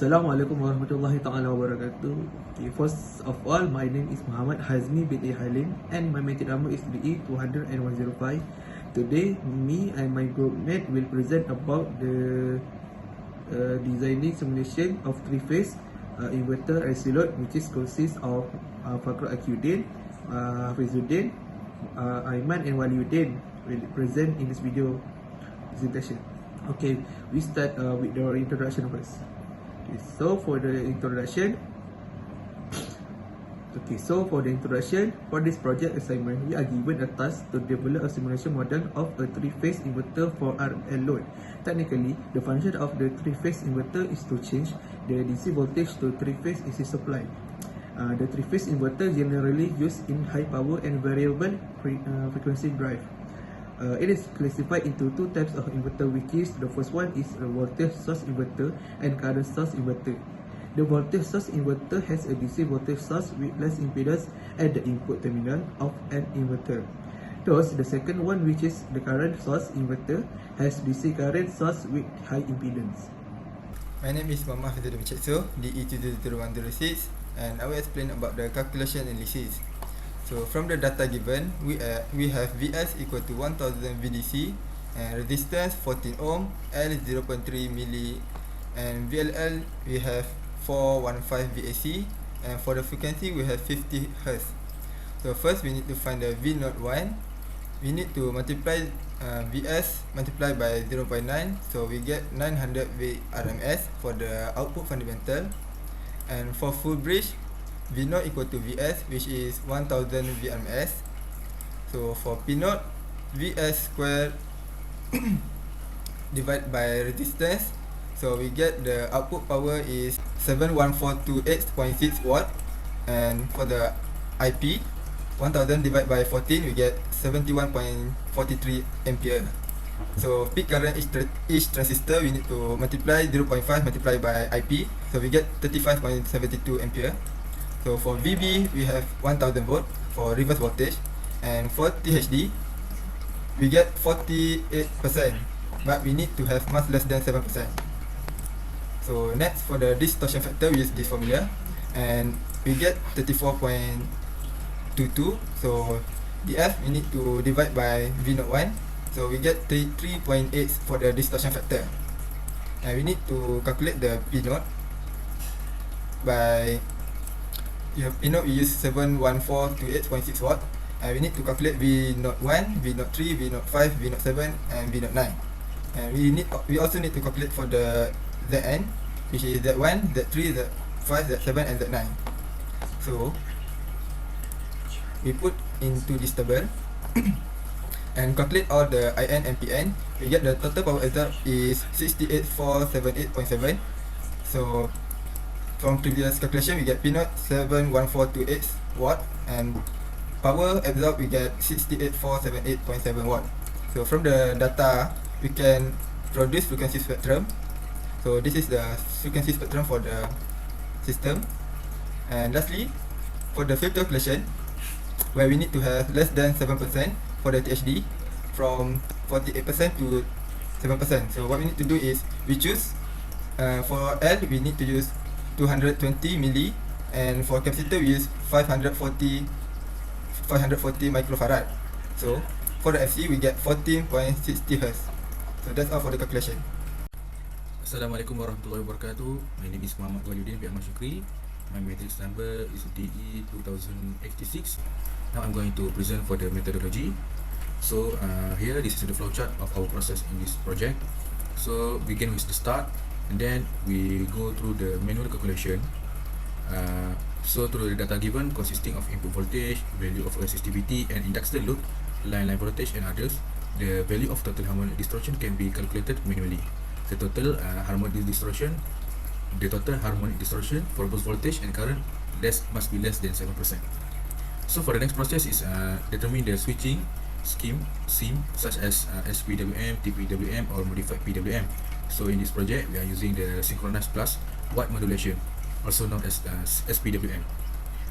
Assalamualaikum warahmatullahi ta'ala wabarakatuh. Okay, first of all, my name is Muhammad Hazmi bin Halim and my metric number is BE200-105. Today, me and my groupmate will present about the designing simulation of three-phase inverter IC load, which is consists of Fakhrul Akhyuddin, Hafizuddin, Aiman and Waliuddin will present in this video presentation. Okay, we start with the introduction first. Okay, so for the introduction, for this project assignment, we are given a task to develop a simulation model of a three-phase inverter for RL load. Technically, the function of the three-phase inverter is to change the DC voltage to three-phase AC supply. The three-phase inverter generally used in high power and variable frequency drive. It is classified into two types of inverter, which is the first one is a voltage source inverter and current source inverter. The voltage source inverter has a DC voltage source with less impedance at the input terminal of an inverter. Thus, the second one, which is the current source inverter, has DC current source with high impedance. My name is Muhammad Hafizuddin Michetso, DE20106, and I will explain about the calculation analysis. So from the data given, we have Vs equal to 1000 VDC and resistance 14 ohm, L 0.3 milli, and VLL we have 415 VAC, and for the frequency we have 50 Hz. So first we need to find the V01. We need to multiply Vs multiplied by 0.9, so we get 900 VRMS for the output fundamental, and for full bridge V0 equal to Vs, which is 1000 VRMS. So for P0, Vs squared divided by resistance, so we get the output power is 71428.6 watt, and for the IP 1000 divided by 14, we get 71.43 ampere. So peak current each transistor we need to multiply 0.5 multiplied by IP, so we get 35.72 ampere. So for VB we have 1000 volt for reverse voltage, and for THD we get 48%, but we need to have much less than 7%. So next, for the distortion factor, we use this formula and we get 34.22. So DF we need to divide by V01, so we get 3.8 for the distortion factor, and we need to calculate the P0 by P0 we use 71428.6 watt, and we need to calculate V01, V03, V05, V07 and V09, and we also need to calculate for the Zn, which is Z1, Z3, Z5, Z7 and Z9. So we put into this table and calculate all the In and Pn. We get the total power absorbed is 68478.7. So from previous calculation, we get P0 71428 watt, and power absorbed we get 68478.7 watt. So from the data, we can produce frequency spectrum. So this is the frequency spectrum for the system. And lastly, for the field calculation, where we need to have less than 7% for the THD, from 48% to 7%. So what we need to do is we choose for L we need to use 220 milli, and for capacitor we use 540 microfarad. So for the FC we get 14.60 Hz. So that's all for the calculation. Assalamualaikum warahmatullahi wabarakatuh. My name is Muhammad Waliuddin bin Ahmad Shukri. My matrix number is DE2086. Now I'm going to present for the methodology. So here this is the flowchart of our process in this project. So begin with the start, and then we go through the manual calculation. So through the data given consisting of input voltage, value of resistivity and inductor load, line voltage and others, the value of total harmonic distortion can be calculated manually. The total harmonic distortion for both voltage and current must be less than 7%. So for the next process is determine the switching scheme such as SPWM, TPWM or modified PWM. So in this project we are using the synchronous plus wide modulation, also known as SPWM.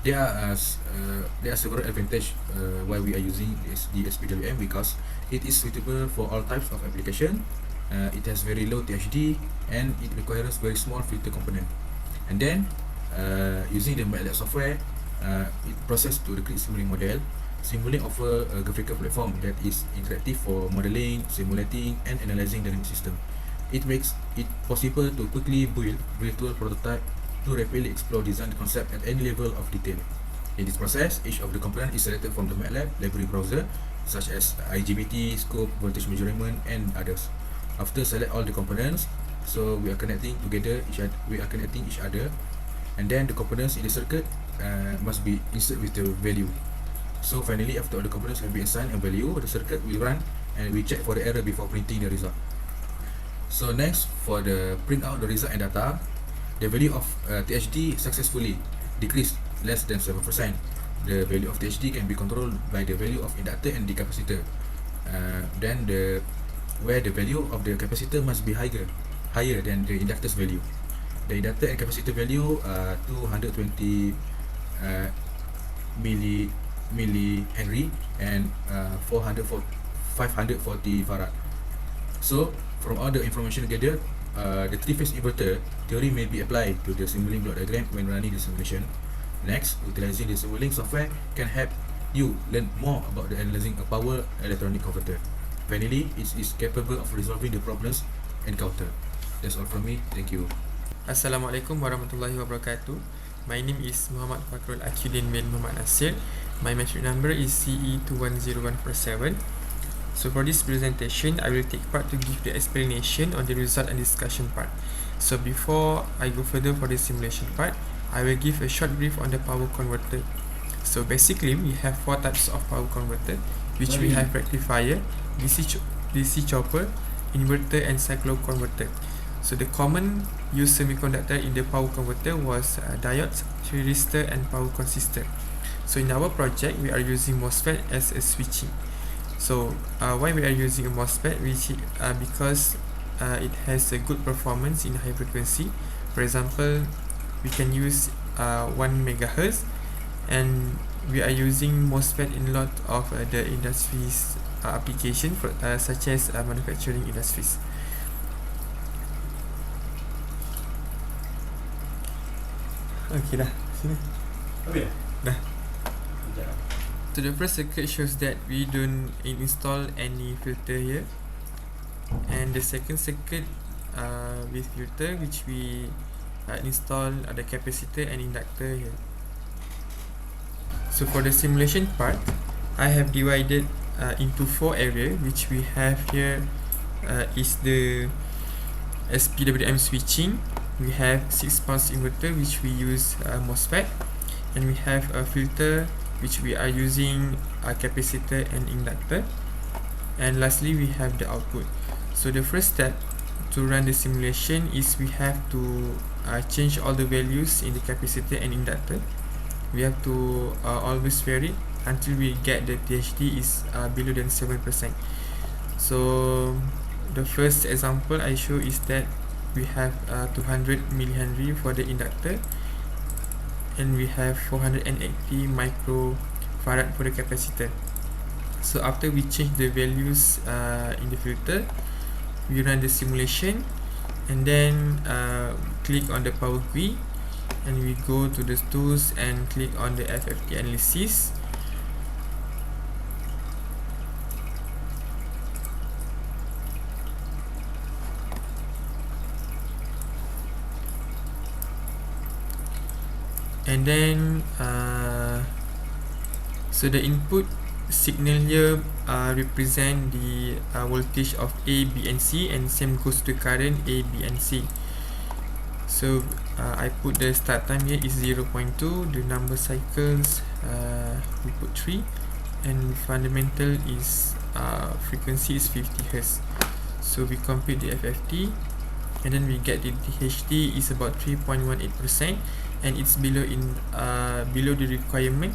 There are several advantages why we are using the SPWM, because it is suitable for all types of application. It has very low THD and it requires very small filter component. And then using the MATLAB software, it processed to recreate Simulink model. Simulink offer a graphical platform that is interactive for modeling, simulating, and analyzing the dynamic system. It makes it possible to quickly build virtual prototype to rapidly explore design concept at any level of detail. In this process, each of the component is selected from the MATLAB library browser, such as IGBT, scope, voltage measurement, and others. After select all the components, so we are connecting each other, and then the components in the circuit must be inserted with the value. So finally, after all the components have been assigned a value, the circuit will run and we check for the error before printing the result. So next, for the print out the result and data, the value of THD successfully decreased less than 7%. The value of THD can be controlled by the value of inductor and the capacitor. Then where the value of the capacitor must be higher than the inductor's value. The inductor and capacitor value are 220 millihenry and 540 farad. So from all the information gathered, the three-phase inverter theory may be applied to the Simulink block diagram when running the simulation. Next, utilizing the Simulink software can help you learn more about the analyzing a power electronic converter. Finally, it is capable of resolving the problems encountered. That's all from me. Thank you. Assalamualaikum warahmatullahi wabarakatuh. My name is Muhammad Fakrul Akidin bin Muhammad Nasir. My metric number is CE210147. So for this presentation, I will take part to give the explanation on the result and discussion part. So before I go further for the simulation part, I will give a short brief on the power converter. So basically, we have four types of power converter, which we have rectifier, DC chopper, inverter, and cycloconverter. So the common used semiconductor in the power converter was diodes, thyristor, and power transistor. So in our project, we are using MOSFET as a switching. So why we are using a MOSFET? Because it has a good performance in high frequency. For example, we can use 1 megahertz, and we are using MOSFET in a lot of the industries application such as manufacturing industries. Okay dah, sini. Dah. So the first circuit shows that we don't install any filter here, and the second circuit with filter, which we install the capacitor and inductor here. So for the simulation part, I have divided into 4 areas, which we have here is the SPWM switching. We have 6 pulse inverter, which we use MOSFET, and we have a filter, which we are using a capacitor and inductor, and lastly we have the output. So the first step to run the simulation is we have to change all the values in the capacitor and inductor. We have to always vary until we get the THD is below than 7%. So the first example I show is that we have 200 millihenry for the inductor, and we have 480 microfarad for the capacitor. So after we change the values in the filter, we run the simulation, and then click on the power GUI, and we go to the tools and click on the FFT analysis. And then so the input signal here represent the voltage of A, B, and C, and same goes to current A, B, and C. So I put the start time here is 0.2, the number cycles we put 3, and fundamental is frequency is 50 Hz. So we compute the FFT, and then we get the THD is about 3.18%, and it's below the requirement,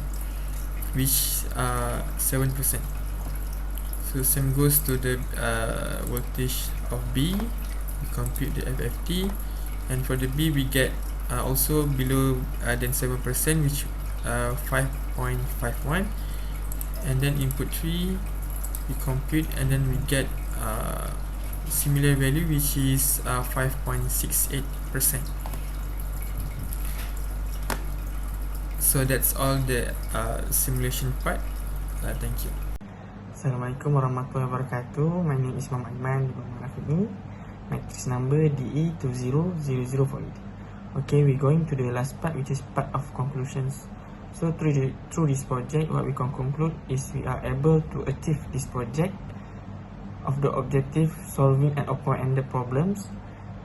which 7%. So same goes to the voltage of B. We compute the FFT, and for the B we get also below than 7%, which 5.51, and then input 3 we compute, and then we get similar value, which is 5.68%. So that's all the simulation part. Thank you. Assalamualaikum warahmatullahi wabarakatuh. My name is Muhammad Iman Al-Afini. Matrix number DE200048. Okay, we're going to the last part, which is part of conclusions. So through this project, what we can conclude is we are able to achieve this project of the objective solving an open-ended problems.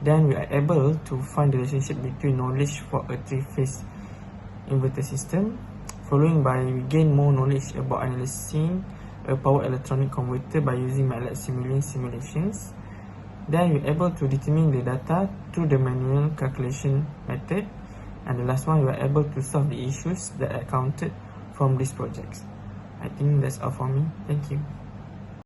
Then we are able to find the relationship between knowledge for a three-phase inverter system. Following by, we gain more knowledge about analyzing a power electronic converter by using MATLAB simulations. Then we're able to determine the data through the manual calculation method. And the last one, we are able to solve the issues that are counted from these projects. I think that's all for me. Thank you.